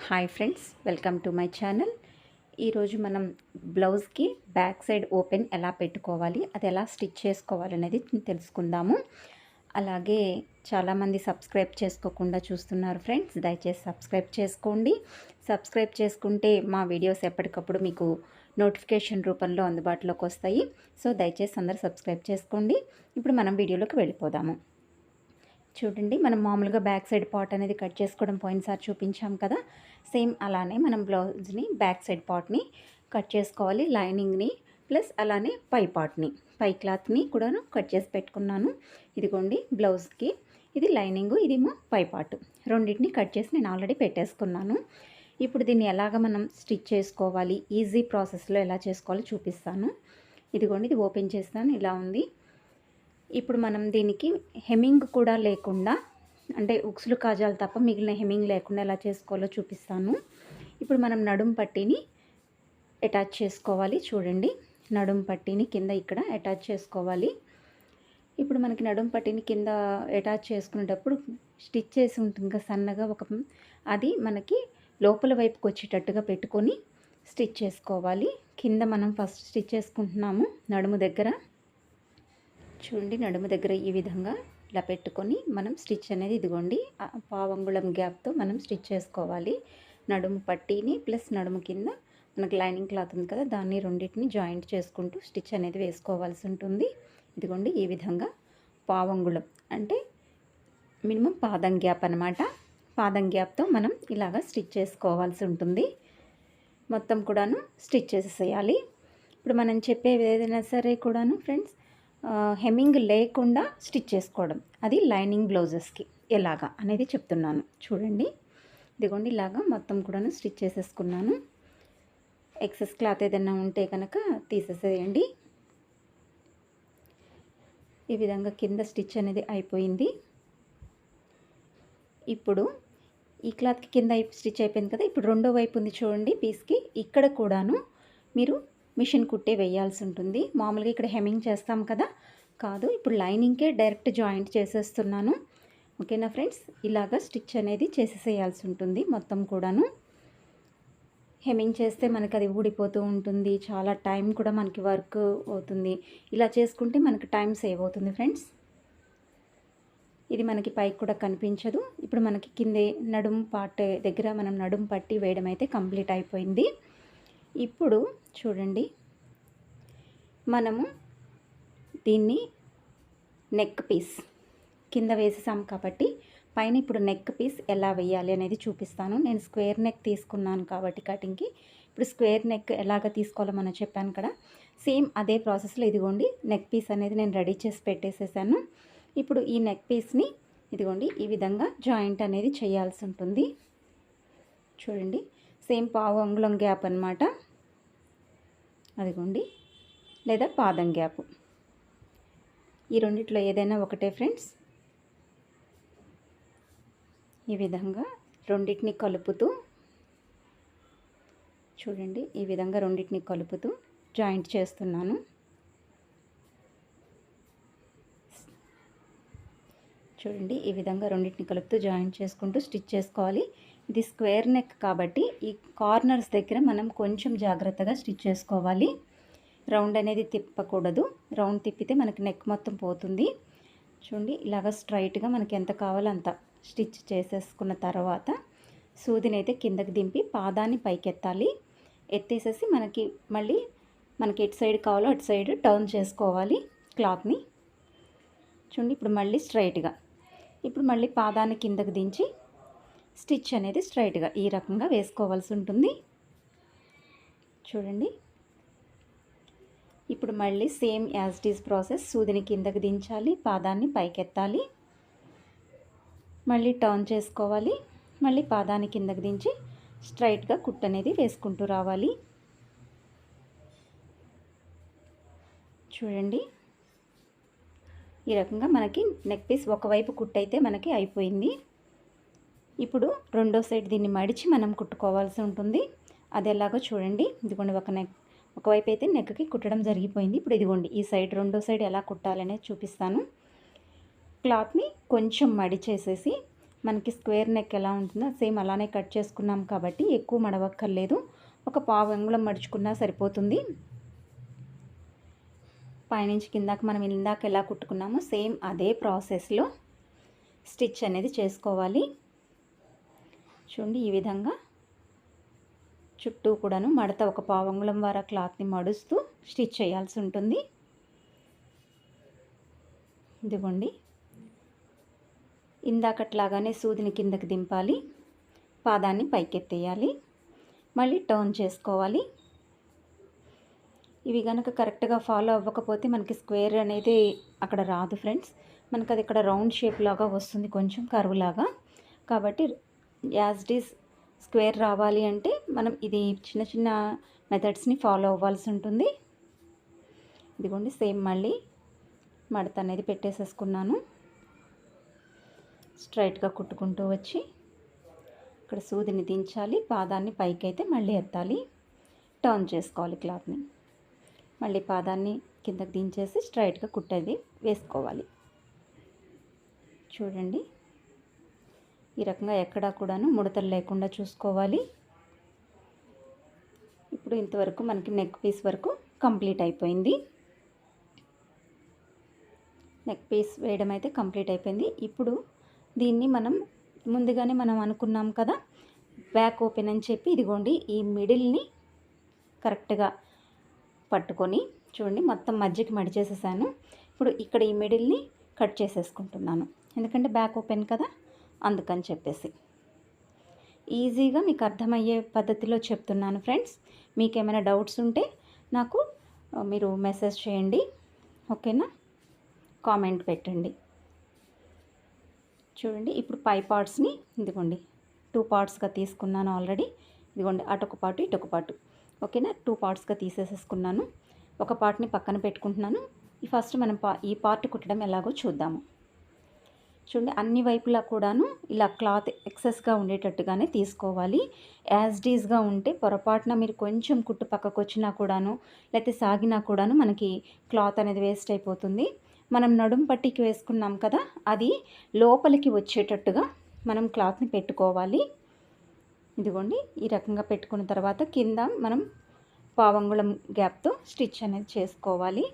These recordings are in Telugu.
Hi friends, welcome to my channel. ఈరోజు మనం బ్లౌజ్కి బ్యాక్ సైడ్ ఓపెన్ ఎలా పెట్టుకోవాలి, అది ఎలా స్టిచ్ చేసుకోవాలి అనేది తెలుసుకుందాము. అలాగే చాలామంది సబ్స్క్రైబ్ చేసుకోకుండా చూస్తున్నారు ఫ్రెండ్స్, దయచేసి సబ్స్క్రైబ్ చేసుకోండి. సబ్స్క్రైబ్ చేసుకుంటే మా వీడియోస్ ఎప్పటికప్పుడు మీకు నోటిఫికేషన్ రూపంలో అందుబాటులోకి వస్తాయి. సో దయచేసి అందరూ సబ్స్క్రైబ్ చేసుకోండి. ఇప్పుడు మనం వీడియోలోకి వెళ్ళిపోదాము. చూడండి, మనం మామూలుగా బ్యాక్ సైడ్ పార్ట్ అనేది కట్ చేసుకోవడం పోయినసారి చూపించాం కదా, సేమ్ అలానే మనం బ్లౌజ్ని బ్యాక్ సైడ్ పార్ట్ని కట్ చేసుకోవాలి. లైనింగ్ని ప్లస్ అలానే పై పార్ట్ని, పై క్లాత్ని కూడాను కట్ చేసి పెట్టుకున్నాను. ఇదిగోండి బ్లౌజ్కి, ఇది లైనింగు, ఇదేమో పై పార్ట్, రెండింటిని కట్ చేసి నేను ఆల్రెడీ పెట్టేసుకున్నాను. ఇప్పుడు దీన్ని ఎలాగ మనం స్టిచ్ చేసుకోవాలి, ఈజీ ప్రాసెస్లో ఎలా చేసుకోవాలో చూపిస్తాను. ఇదిగోండి, ఇది ఓపెన్ చేస్తాను, ఇలా ఉంది. ఇప్పుడు మనం దీనికి హెమ్మింగ్ కూడా లేకుండా, అంటే ఉక్సులు కాజాలు తప్ప మిగిలిన హెమ్మింగ్ లేకుండా ఎలా చేసుకోవాలో చూపిస్తాను. ఇప్పుడు మనం నడుం పట్టీని అటాచ్ చేసుకోవాలి. చూడండి, నడుం పట్టీని కింద ఇక్కడ అటాచ్ చేసుకోవాలి. ఇప్పుడు మనకి నడుం పట్టీని కింద అటాచ్ చేసుకునేటప్పుడు స్టిచ్ చేసి ఉంటుంది కదా సన్నగా, అది మనకి లోపల వైపుకి వచ్చేటట్టుగా పెట్టుకొని స్టిచ్ చేసుకోవాలి. కింద మనం ఫస్ట్ స్టిచ్ చేసుకుంటున్నాము నడుము దగ్గర. చూడండి, నడుము దగ్గర ఈ విధంగా ఇలా పెట్టుకొని మనం స్టిచ్ అనేది, ఇదిగోండి పావంగుళం గ్యాప్తో మనం స్టిచ్ చేసుకోవాలి. నడుము పట్టీని ప్లస్ నడుము కింద మనకు లైనింగ్ క్లాత్ ఉంది కదా, దాన్ని రెండింటిని జాయింట్ చేసుకుంటూ స్టిచ్ అనేది వేసుకోవాల్సి ఉంటుంది. ఇదిగోండి ఈ విధంగా పావంగుళం అంటే మినిమం పాదం గ్యాప్ అనమాట. పాదం గ్యాప్తో మనం ఇలాగా స్టిచ్ చేసుకోవాల్సి ఉంటుంది. మొత్తం కూడాను స్టిచ్ చేసేసేయాలి. ఇప్పుడు మనం చెప్పేది ఏదైనా సరే కూడాను ఫ్రెండ్స్, హెమ్మింగ్ లేకుండా స్టిచ్ చేసుకోవడం, అది లైనింగ్ బ్లౌజెస్కి ఎలాగా అనేది చెప్తున్నాను. చూడండి, ఇదిగోండి ఇలాగా మొత్తం కూడాను స్టిచ్ చేసేసుకున్నాను. ఎక్సెస్ క్లాత్ ఏదైనా ఉంటే కనుక తీసేసేయండి. ఈ విధంగా కింద స్టిచ్ అనేది అయిపోయింది. ఇప్పుడు ఈ క్లాత్కి కింద స్టిచ్ అయిపోయింది కదా, ఇప్పుడు రెండో వైపు ఉంది చూడండి పీస్కి, ఇక్కడ కూడాను మీరు మిషన్ కుట్టే వేయాల్సి ఉంటుంది. మామూలుగా ఇక్కడ హెమ్మింగ్ చేస్తాం కదా, కాదు, ఇప్పుడు లైనింగ్కే డైరెక్ట్ జాయింట్ చేసేస్తున్నాను. ఓకేనా ఫ్రెండ్స్, ఇలాగా స్టిచ్ అనేది చేసేసేయాల్సి ఉంటుంది మొత్తం కూడాను. హెమ్మింగ్ చేస్తే మనకి అది ఊడిపోతూ ఉంటుంది, చాలా టైం కూడా మనకి వర్క్ అవుతుంది. ఇలా చేసుకుంటే మనకి టైం సేవ్ అవుతుంది ఫ్రెండ్స్. ఇది మనకి పైకి కూడా కనిపించదు. ఇప్పుడు మనకి కిందే నడుం పార్ట్ దగ్గర మనం నడుం పట్టి వేయడం అయితే కంప్లీట్ అయిపోయింది. ఇప్పుడు చూడండి, మనము దీన్ని నెక్ పీస్ కింద వేసేసాం కాబట్టి పైన ఇప్పుడు నెక్ పీస్ ఎలా వేయాలి అనేది చూపిస్తాను. నేను స్క్వేర్ నెక్ తీసుకున్నాను కాబట్టి కటింగ్కి, ఇప్పుడు స్క్వేర్ నెక్ ఎలాగ తీసుకోవాలో మనం చెప్పాను కదా, సేమ్ అదే ప్రాసెస్లో ఇదిగోండి నెక్ పీస్ అనేది నేను రెడీ చేసి పెట్టేసేసాను. ఇప్పుడు ఈ నెక్ పీస్ని ఇదిగోండి ఈ విధంగా జాయింట్ అనేది చేయాల్సి ఉంటుంది. చూడండి, సేమ్ పావు అంగుళం గ్యాప్ అనమాట, అదిగోండి, లేదా పాదం గ్యాప్, ఈ రెండిట్లో ఏదైనా ఒకటే ఫ్రెండ్స్. ఈ విధంగా రెండింటిని కలుపుతూ, చూడండి ఈ విధంగా రెండింటిని కలుపుతూ జాయింట్ చేస్తున్నాను. చూడండి ఈ విధంగా రెండింటిని కలుపుతూ జాయింట్ చేసుకుంటూ స్టిచ్ చేసుకోవాలి. ఇది స్క్వేర్ నెక్ కాబట్టి ఈ కార్నర్స్ దగ్గర మనం కొంచెం జాగ్రత్తగా స్టిచ్ చేసుకోవాలి. రౌండ్ అనేది తిప్పకూడదు, రౌండ్ తిప్పితే మనకి నెక్ మొత్తం పోతుంది. చూడండి, ఇలాగ స్ట్రైట్గా మనకి ఎంత కావాలో అంత స్టిచ్ చేసేసుకున్న తర్వాత సూదిని అయితే కిందకి దింపి పాదాన్ని పైకెత్తాలి. ఎత్తేసేసి మళ్ళీ మనకి ఎటు సైడ్ కావాలో అటు సైడ్ టర్న్ చేసుకోవాలి క్లాత్ని. చూడండి, ఇప్పుడు మళ్ళీ స్ట్రైట్గా, ఇప్పుడు మళ్ళీ పాదాన్ని కిందకి దించి స్టిచ్ అనేది స్ట్రైట్గా ఈ రకంగా వేసుకోవాల్సి ఉంటుంది. చూడండి, ఇప్పుడు మళ్ళీ same as it is process, సూదిని కిందకి దించాలి, పాదాన్ని పైకెత్తాలి, మళ్ళీ టర్న్ చేసుకోవాలి, మళ్ళీ పాదాన్ని కిందకి దించి స్ట్రైట్గా కుట్ అనేది వేసుకుంటూ రావాలి. చూడండి, ఈ రకంగా మనకి నెక్ పీస్ ఒకవైపు కుట్టయితే మనకి అయిపోయింది. ఇప్పుడు రెండో సైడ్ దీన్ని మడిచి మనం కుట్టుకోవాల్సి ఉంటుంది. అది ఎలాగో చూడండి, ఇదిగోండి ఒకవైపు అయితే నెక్కి కుట్టడం జరిగిపోయింది. ఇప్పుడు ఇదిగోండి ఈ సైడ్ రెండో సైడ్ ఎలా కుట్టాలనేది చూపిస్తాను. క్లాత్ని కొంచెం మడిచేసేసి మనకి స్క్వేర్ నెక్ ఎలా ఉంటుందో సేమ్ అలానే కట్ చేసుకున్నాం కాబట్టి ఎక్కువ మడవక్కర్లేదు. ఒక పావు అంగుళం మడుచుకున్నా సరిపోతుంది. పైనుంచి కిందాక మనం ఇందాక ఎలా కుట్టుకున్నామో సేమ్ అదే ప్రాసెస్లో స్టిచ్ అనేది చేసుకోవాలి. చూడండి ఈ విధంగా చుట్టూ కూడాను మడత ఒక పావు అంగుళం వరకు క్లాత్ని మడుస్తూ స్టిచ్ చేయాల్సి ఉంటుంది. ఇదిగోండి ఇందాకట్లాగానే సూదిని కిందకి దింపాలి, పాదాన్ని పైకెత్తేయాలి, మళ్ళీ టర్న్ చేసుకోవాలి. ఇవి కనుక కరెక్ట్గా ఫాలో అవ్వకపోతే మనకి స్క్వేర్ అనేది అక్కడ రాదు ఫ్రెండ్స్. మనకు అది ఇక్కడ రౌండ్ షేప్ లాగా వస్తుంది, కొంచెం కర్వ్ లాగా. కాబట్టి యాజ్ ఇట్ ఈస్ స్క్వేర్ రావాలి అంటే మనం ఇది చిన్న చిన్న మెథడ్స్ని ఫాలో అవ్వాల్సి ఉంటుంది. ఇదిగోండి సేమ్ మళ్ళీ మడత అనేది పెట్టేసేసుకున్నాను. స్ట్రైట్గా కుట్టుకుంటూ వచ్చి ఇక్కడ సూదిని దించాలి, పాదాన్ని పైకి అయితే మళ్ళీ ఎత్తాలి, టర్న్ చేసుకోవాలి క్లాత్ని, మళ్ళీ పాదాన్ని కిందకి దించేసి స్ట్రైట్గా కుట్టేది వేసుకోవాలి. చూడండి ఈ రకంగా ఎక్కడా కూడాను ముడతలు లేకుండా చూసుకోవాలి. ఇప్పుడు ఇంతవరకు మనకి నెక్ పీస్ వరకు కంప్లీట్ అయిపోయింది. నెక్ పీస్ వేయడం అయితే కంప్లీట్ అయిపోయింది. ఇప్పుడు దీన్ని మనం ముందుగానే మనం అనుకున్నాం కదా బ్యాక్ ఓపెన్ అని చెప్పి, ఇదిగోండి ఈ మిడిల్ని కరెక్ట్గా పట్టుకొని చూడండి మొత్తం మధ్యకి మడిచేసేసాను. ఇప్పుడు ఇక్కడ ఈ మిడిల్ని కట్ చేసేసుకుంటున్నాను, ఎందుకంటే బ్యాక్ ఓపెన్ కదా అందుకని చెప్పేసి. ఈజీగా మీకు అర్థమయ్యే పద్ధతిలో చెప్తున్నాను ఫ్రెండ్స్. మీకు ఏమైనా డౌట్స్ ఉంటే నాకు మీరు మెసేజ్ చేయండి, ఓకేనా, కామెంట్ పెట్టండి. చూడండి ఇప్పుడు పై పార్ట్స్ని ఇదిగోండి 2 పార్ట్స్గా తీసుకున్నాను ఆల్రెడీ. ఇదిగోండి అటొక పార్ట్ ఇటొక పార్ట్, ఓకేనా, 2 పార్ట్స్గా తీసేసేసుకున్నాను. ఒక పార్ట్ని పక్కన పెట్టుకుంటున్నాను. ఫస్ట్ మనం ఈ పార్ట్ కుట్టడం ఎలాగో చూద్దాము. చూడండి అన్ని వైపులా కూడాను ఇలా క్లాత్ ఎక్సెస్గా ఉండేటట్టుగానే తీసుకోవాలి. యాజ్ డీజ్గా ఉంటే పొరపాటున మీరు కొంచెం కుట్టు పక్కకు వచ్చినా కూడాను లేకపోతే సాగినా కూడాను మనకి క్లాత్ అనేది వేస్ట్ అయిపోతుంది. మనం నడుం పట్టికి వేసుకున్నాం కదా, అది లోపలికి వచ్చేటట్టుగా మనం క్లాత్ని పెట్టుకోవాలి. ఇదిగోండి ఈ రకంగా పెట్టుకున్న తర్వాత కింద మనం పావంగుళం గ్యాప్తో స్టిచ్ అనేది చేసుకోవాలి.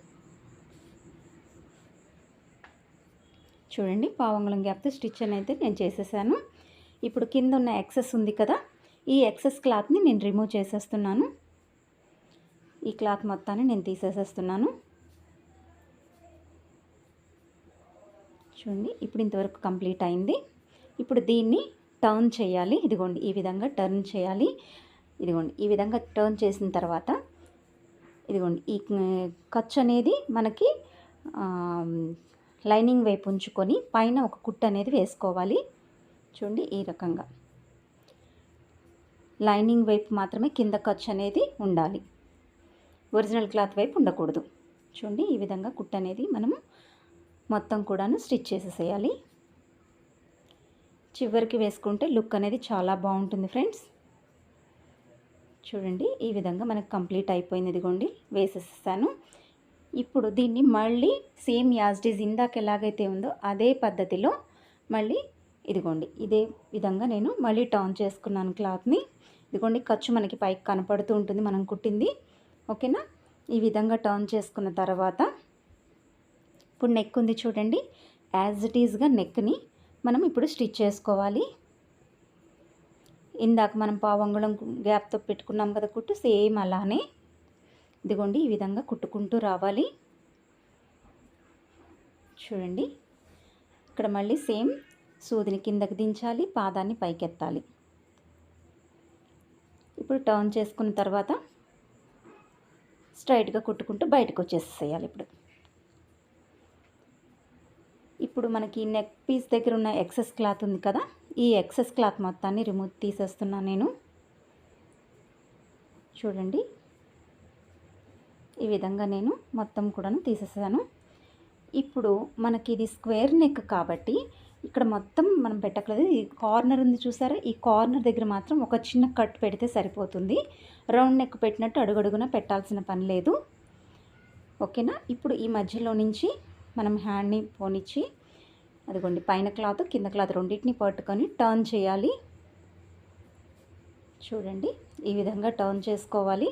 చూడండి పావంగుళం గ్యాప్తో స్టిచ్ అనేది నేను చేసేసాను. ఇప్పుడు కింద ఉన్న ఎక్సెస్ ఉంది కదా, ఈ ఎక్సెస్ క్లాత్ని నేను రిమూవ్ చేసేస్తున్నాను. ఈ క్లాత్ మొత్తాన్ని నేను తీసేసేస్తున్నాను. చూడండి ఇప్పుడు ఇంతవరకు కంప్లీట్ అయింది. ఇప్పుడు దీన్ని టర్న్ చేయాలి. ఇదిగోండి ఈ విధంగా టర్న్ చేయాలి. ఇదిగోండి ఈ విధంగా టర్న్ చేసిన తర్వాత ఇదిగోండి ఈ ఖర్చు అనేది మనకి లైనింగ్ వైపు ఉంచుకొని పైన ఒక కుట్టు అనేది వేసుకోవాలి. చూడండి ఈ రకంగా లైనింగ్ వైపు మాత్రమే కింద ఖర్చు అనేది ఉండాలి, ఒరిజినల్ క్లాత్ వైపు ఉండకూడదు. చూడండి ఈ విధంగా కుట్టు అనేది మనము మొత్తం కూడాను స్టిచ్ చేసేసేయాలి. చివరికి వేసుకుంటే లుక్ అనేది చాలా బాగుంటుంది ఫ్రెండ్స్. చూడండి ఈ విధంగా మనకు కంప్లీట్ అయిపోయింది. ఇదిగోండి వేసేసాను. ఇప్పుడు దీన్ని మళ్ళీ సేమ్ యాజ్ ఇట్ ఈజ్ ఇందాక ఎలాగైతే ఉందో అదే పద్ధతిలో మళ్ళీ ఇదిగోండి ఇదే విధంగా నేను మళ్ళీ టర్న్ చేసుకున్నాను క్లాత్ని. ఇదిగోండి ఖర్చు మనకి పైకి కనపడుతూ ఉంటుంది మనం కుట్టింది, ఓకేనా. ఈ విధంగా టర్న్ చేసుకున్న తర్వాత ఇప్పుడు నెక్ ఉంది చూడండి, యాజ్ ఇట్ ఈజ్గా నెక్ని మనం ఇప్పుడు స్టిచ్ చేసుకోవాలి. ఇందాక మనం పావంగుళం గ్యాప్తో పెట్టుకున్నాం కదా కుట్టు, సేమ్ అలానే ఇదిగోండి ఈ విధంగా కుట్టుకుంటూ రావాలి. చూడండి ఇక్కడ మళ్ళీ సేమ్ సూదిని కిందకి దించాలి, పాదాన్ని పైకెత్తాలి. ఇప్పుడు టర్న్ చేసుకున్న తర్వాత స్ట్రైట్గా కుట్టుకుంటూ బయటకు వచ్చేసేయాలి. ఇప్పుడు మనకి నెక్ పీస్ దగ్గర ఉన్న ఎక్సెస్ క్లాత్ ఉంది కదా, ఈ ఎక్సెస్ క్లాత్ మొత్తాన్ని రిమూవ్ తీసేస్తున్నాను నేను. చూడండి ఈ విధంగా నేను మొత్తం కూడాను తీసేసాను. ఇప్పుడు మనకి ఇది స్క్వేర్ నెక్ కాబట్టి ఇక్కడ మొత్తం మనం పెట్టట్లేదు. ఈ కార్నర్ ఉంది చూసారా, ఈ కార్నర్ దగ్గర మాత్రం ఒక చిన్న కట్ పెడితే సరిపోతుంది. రౌండ్ నెక్ పెట్టినట్టు అడుగడుగున పెట్టాల్సిన పని లేదు, ఓకేనా. ఇప్పుడు ఈ మధ్యలో నుంచి మనం హ్యాండ్ని పోనిచ్చి అదిగోండి పైన క్లాత్ కింద క్లాత్ రెండింటిని పట్టుకొని టర్న్ చేయాలి. చూడండి ఈ విధంగా టర్న్ చేసుకోవాలి.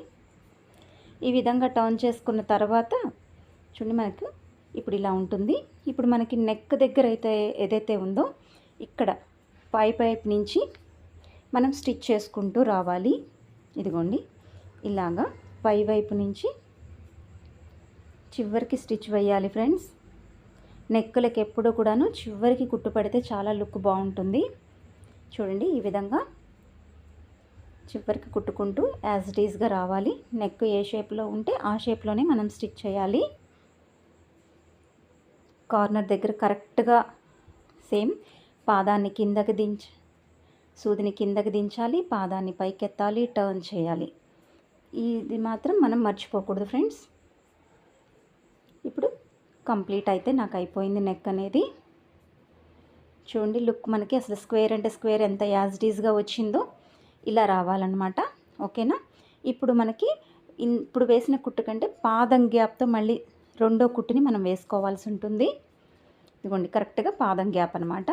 ఈ విధంగా టర్న్ చేసుకున్న తర్వాత చూడండి మనకు ఇప్పుడు ఇలా ఉంటుంది. ఇప్పుడు మనకి నెక్ దగ్గర అయితే ఏదైతే ఉందో ఇక్కడ పైపు నుంచి మనం స్టిచ్ చేసుకుంటూ రావాలి. ఇదిగోండి ఇలాగా పై వైపు నుంచి చివరికి స్టిచ్ వేయాలి ఫ్రెండ్స్. నెక్కులకి ఎప్పుడు కూడాను చివరికి కుట్టు పడితే చాలా లుక్ బాగుంటుంది. చూడండి ఈ విధంగా చివరికి కుట్టుకుంటూ యాజ్ ఇట్ ఈస్గా రావాలి. నెక్ ఏ షేప్లో ఉంటే ఆ షేప్లోనే మనం స్టిచ్ చేయాలి. కార్నర్ దగ్గర కరెక్ట్గా సేమ్ పాదాన్ని కిందకి సూదిని కిందకి దించాలి, పాదాన్ని పైకెత్తాలి, టర్న్ చేయాలి. ఇది మాత్రం మనం మర్చిపోకూడదు ఫ్రెండ్స్. ఇప్పుడు కంప్లీట్ అయితే నాకు అయిపోయింది నెక్ అనేది. చూడండి లుక్ మనకి అసలు స్క్వేర్ అంటే స్క్వేర్ ఎంత యాజ్ ఇట్ ఈస్గా వచ్చిందో ఇలా రావాలన్నమాట. ఓకేనా. ఇప్పుడు మనకి ఇప్పుడు వేసిన కుట్టు కంటే పాదం గ్యాప్తో మళ్ళీ రెండో కుట్టుని మనం వేసుకోవాల్సి ఉంటుంది. ఇదిగోండి కరెక్ట్గా పాదం గ్యాప్ అనమాట.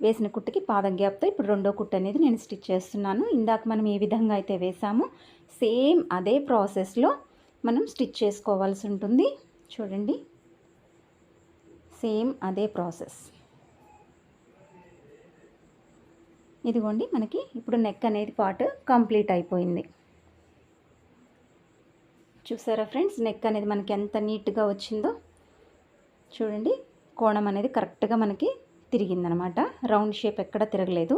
వేసిన కుట్టుకి పాదం గ్యాప్తో ఇప్పుడు రెండో కుట్టు అనేది నేను స్టిచ్ చేస్తున్నాను. ఇందాక మనం ఏ విధంగా అయితే వేసామో సేమ్ అదే ప్రాసెస్లో మనం స్టిచ్ చేసుకోవాల్సి ఉంటుంది. చూడండి సేమ్ అదే ప్రాసెస్. ఇదిగోండి మనకి ఇప్పుడు నెక్ అనేది పార్ట్ కంప్లీట్ అయిపోయింది. చూసారా ఫ్రెండ్స్ నెక్ అనేది మనకి ఎంత నీట్గా వచ్చిందో. చూడండి కోణం అనేది కరెక్ట్గా మనకి తిరిగిందనమాట. రౌండ్ షేప్ ఎక్కడ తిరగలేదు.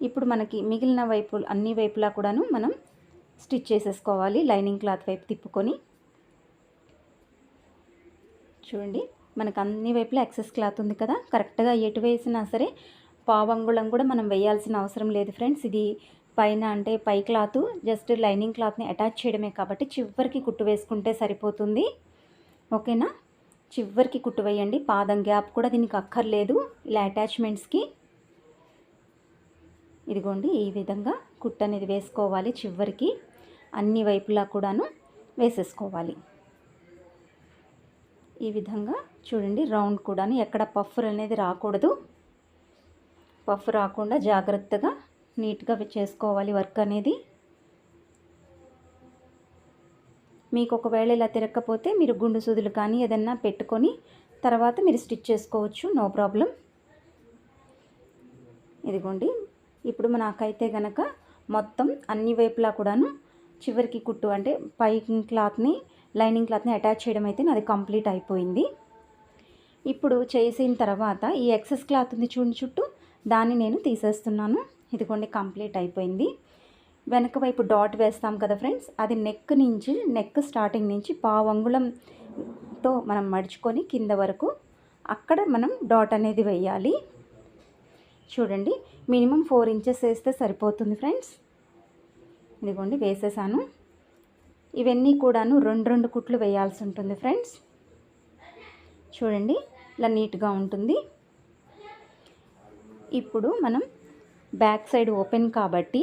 ఇప్పుడు మనకి మిగిలిన వైపు అన్ని వైపులా కూడాను మనం స్టిచ్ చేసేసుకోవాలి. లైనింగ్ క్లాత్ వైపు తిప్పుకొని చూడండి మనకు అన్ని వైపులా ఎక్సెస్ క్లాత్ ఉంది కదా, కరెక్ట్గా ఎటు వేసినా సరే పావంగుళం కూడా మనం వేయాల్సిన అవసరం లేదు ఫ్రెండ్స్. ఇది పైన అంటే పై క్లాత్ జస్ట్ లైనింగ్ క్లాత్ని అటాచ్ చేయడమే కాబట్టి చివరికి కుట్టు వేసుకుంటే సరిపోతుంది. ఓకేనా. చివరికి కుట్టు వేయండి. పాదం గ్యాప్ కూడా దీనికి అక్కర్లేదు ఇలా అటాచ్మెంట్స్కి. ఇదిగోండి ఈ విధంగా కుట్టు అనేది వేసుకోవాలి. చివరికి అన్ని వైపులా కూడాను వేసేసుకోవాలి. ఈ విధంగా చూడండి రౌండ్ కూడాను ఎక్కడ పఫ్ అనేది రాకూడదు. పఫ్ రాకుండా జాగ్రత్తగా నీట్గా చేసుకోవాలి వర్క్ అనేది. మీకు ఒకవేళ ఇలా తిరగకపోతే మీరు గుండు సూదులు కానీ ఏదన్నా పెట్టుకొని తర్వాత మీరు స్టిచ్ చేసుకోవచ్చు, నో ప్రాబ్లం. ఇదిగోండి ఇప్పుడు నాకైతే గనక మొత్తం అన్ని వైపులా కూడాను చివరికి కుట్టు అంటే పై క్లాత్ని లైనింగ్ క్లాత్ని అటాచ్ చేయడం అయితే నాది కంప్లీట్ అయిపోయింది. ఇప్పుడు చేసిన తర్వాత ఈ ఎక్సెస్ క్లాత్ ఉంది చూడండి చుట్టూ, దాన్ని నేను తీసేస్తున్నాను. ఇదిగోండి కంప్లీట్ అయిపోయింది. వెనక వైపు డాట్ వేస్తాం కదా ఫ్రెండ్స్, అది నెక్ స్టార్టింగ్ నుంచి పావంగుళంతో మనం మడుచుకొని కింద వరకు అక్కడ మనం డాట్ అనేది వేయాలి. చూడండి మినిమం 4 ఇంచెస్ వేస్తే సరిపోతుంది ఫ్రెండ్స్. ఇదిగోండి వేసేసాను. ఇవన్నీ కూడాను 2 కుట్లు వేయాల్సి ఉంటుంది ఫ్రెండ్స్. చూడండి ఇలా నీట్గా ఉంటుంది. ఇప్పుడు మనం బ్యాక్ సైడ్ ఓపెన్ కాబట్టి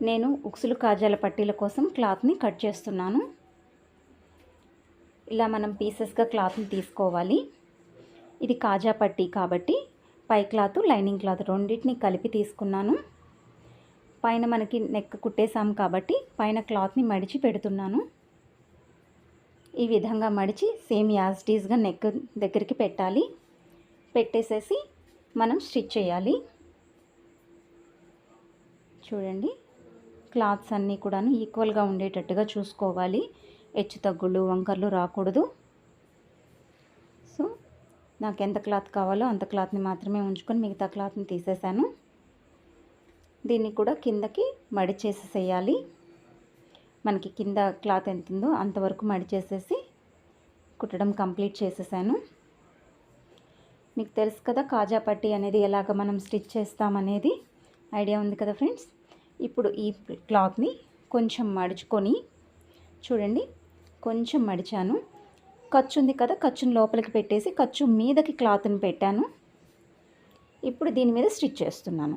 నేను ఉక్సులు కాజాల పట్టీల కోసం క్లాత్ని కట్ చేస్తున్నాను. ఇలా మనం పీసెస్గా క్లాత్ని తీసుకోవాలి. ఇది కాజా పట్టీ కాబట్టి పై క్లాత్ లైనింగ్ క్లాత్ రెండింటిని కలిపి తీసుకున్నాను. పైన మనకి నెక్ కుట్టేసాం కాబట్టి పైన క్లాత్ని మడిచి పెడుతున్నాను. ఈ విధంగా మడిచి సేమ్ యాజ్ ఇట్ ఈస్గా నెక్ దగ్గరికి పెట్టాలి. పెట్టేసేసి మనం స్టిచ్ చేయాలి. చూడండి క్లాత్స్ అన్నీ కూడాను ఈక్వల్గా ఉండేటట్టుగా చూసుకోవాలి. హెచ్చు తగ్గులు వంకర్లు రాకూడదు. సో నాకు ఎంత క్లాత్ కావాలో అంత క్లాత్ని మాత్రమే ఉంచుకొని మిగతా క్లాత్ని తీసేసాను. దీన్ని కూడా కిందకి మడిచేసేసేయాలి. మనకి కింద క్లాత్ ఎంత ఉందో అంతవరకు మడిచేసేసి కుట్టడం కంప్లీట్ చేసేసాను. మీకు తెలుసు కదా కాజా పట్టీ అనేది ఎలాగ మనం స్టిచ్ చేస్తామనేది ఐడియా ఉంది కదా ఫ్రెండ్స్. ఇప్పుడు ఈ క్లాత్ని కొంచెం మడుచుకొని చూడండి కొంచెం మడిచాను. ఖర్చు ఉంది కదా, ఖర్చుని లోపలికి పెట్టేసి ఖర్చు మీదకి క్లాత్ని పెట్టాను. ఇప్పుడు దీని మీద స్టిచ్ చేస్తున్నాను.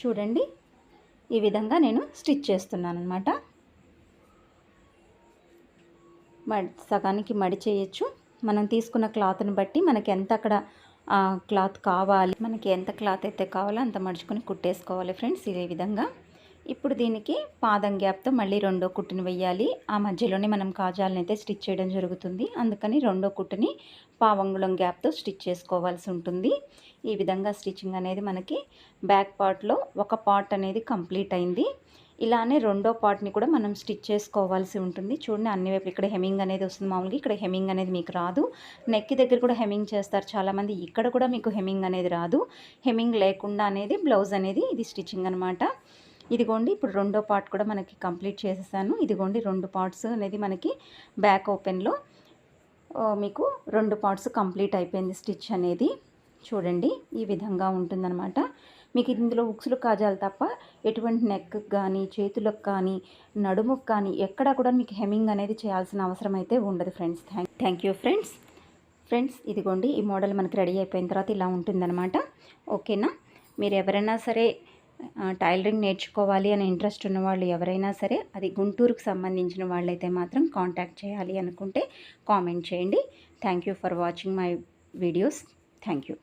చూడండి ఈ విధంగా నేను స్టిచ్ చేస్తున్నాను అనమాట. సగానికి మడి చేయొచ్చు. మనం తీసుకున్న క్లాత్ని బట్టి మనకి ఎంత అక్కడ క్లాత్ కావాలి, మనకి ఎంత క్లాత్ అయితే కావాలో అంత మడుచుకొని కుట్టేసుకోవాలి ఫ్రెండ్స్. ఇదే విధంగా ఇప్పుడు దీనికి పాదం గ్యాప్తో మళ్ళీ రెండో కుట్టుని వేయాలి. ఆ మధ్యలోనే మనం కాజాలను అయితే స్టిచ్ చేయడం జరుగుతుంది. అందుకని రెండో కుట్టుని పావంగుళం గ్యాప్తో స్టిచ్ చేసుకోవాల్సి ఉంటుంది. ఈ విధంగా స్టిచ్చింగ్ అనేది మనకి బ్యాక్ పార్ట్లో ఒక పార్ట్ అనేది కంప్లీట్ అయింది. ఇలానే రెండో పార్ట్ని కూడా మనం స్టిచ్ చేసుకోవాల్సి ఉంటుంది. చూడండి, అన్ని వైపు ఇక్కడ హెమ్మింగ్ అనేది వస్తుంది. మామూలుగా ఇక్కడ హెమ్మింగ్ అనేది మీకు రాదు. నెక్ దగ్గర కూడా హెమ్మింగ్ చేస్తారు చాలామంది. ఇక్కడ కూడా మీకు హెమ్మింగ్ అనేది రాదు. హెమ్మింగ్ లేకుండా అనేది బ్లౌజ్ అనేది ఇది స్టిచ్చింగ్ అనమాట. ఇదిగోండి, ఇప్పుడు రెండో పార్ట్ కూడా మనకి కంప్లీట్ చేసేసాను. ఇదిగోండి, 2 పార్ట్స్ అనేది మనకి బ్యాక్ ఓపెన్లో మీకు 2 పార్ట్స్ కంప్లీట్ అయిపోయింది స్టిచ్ అనేది. చూడండి, ఈ విధంగా ఉంటుందన్నమాట. మీకు ఇందులో ఉక్సులు కాజాలు తప్ప ఎటువంటి నెక్కి కానీ, చేతులకు కానీ, నడుముకు కానీ ఎక్కడా కూడా మీకు హెమ్మింగ్ అనేది చేయాల్సిన అవసరం అయితే ఉండదు ఫ్రెండ్స్. Thank you friends. ఇదిగోండి, ఈ మోడల్ మనకి రెడీ అయిపోయిన తర్వాత ఇలా ఉంటుందన్నమాట. ఓకేనా? మీరు ఎవరైనా సరే టైలరింగ్ నేర్చుకోవాలి అనే ఇంట్రెస్ట్ ఉన్న వాళ్ళు ఎవరైనా సరే, అది గుంటూరుకు సంబంధించిన వాళ్ళైతే మాత్రం కాంటాక్ట్ చేయాలి అనుకుంటే కామెంట్ చేయండి. Thank you for watching my videos. Thank you.